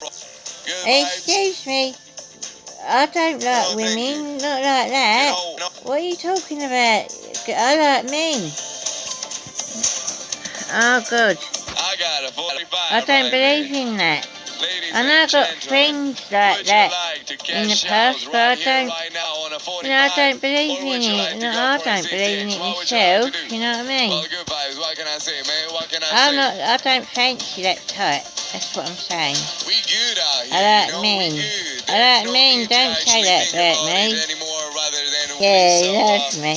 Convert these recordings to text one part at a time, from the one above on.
Excuse me. I don't like women, not like that. What are you talking about? I like men. Oh, good. I don't believe in that. I know I've got friends like that in the past, but I don't believe in it. No, I don't believe in it myself, you know what I mean? I don't fancy that type, that's what I'm saying. I like men. Don't say that about me. Yeah, he loves me.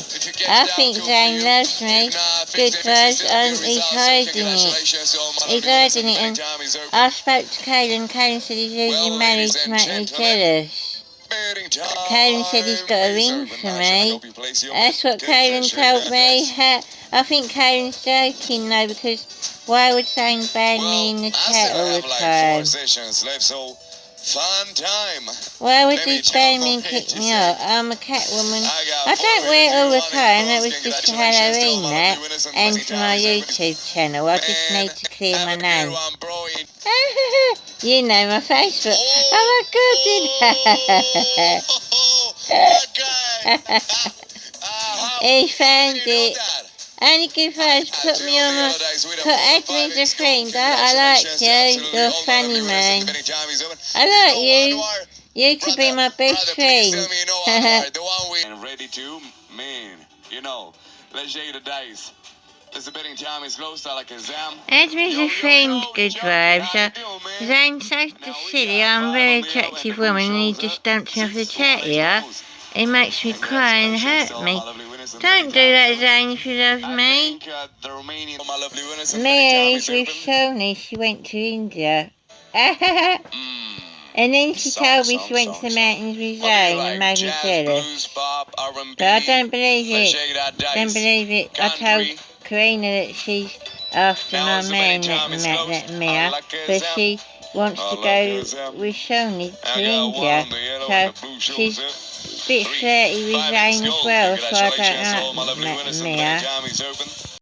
I think Zayne loves me. Good vibes, he's hiding it. And I spoke to Caden said he's losing married to make me jealous. Caden said he's got a ring for me. That's what Caden told me. I think Caden's joking though, because why would Zayne ban me in the chat all the time? Why would he ban me and kick me out? I'm a cat woman. I don't wear it all the time. That was just for Halloween, that. And for my YouTube channel. I just need to clear my name. You know my Facebook. Oh my god, he found it. Only good vibes, add me as a friend. I like you. You're a funny man. I like you. You could be my best friend. Ready to, man, you know, let's shake the dice. There's a betting time is close to like a exam. Add me as a friend, good vibes. Zayne's so silly. I'm a very attractive woman and he just dumped me off the chat here. It makes me cry and hurt me. Don't do that, Zayne, if you love me. Mia is with Sony. She went to India. And then she told me she went to the mountains with Zayne and made me jealous. But I don't believe it. I told Karina that she's after my man, that Mia, but she wants to go with Sony to India. So she's a bit flirty with Zayne as well, so I don't like Mia.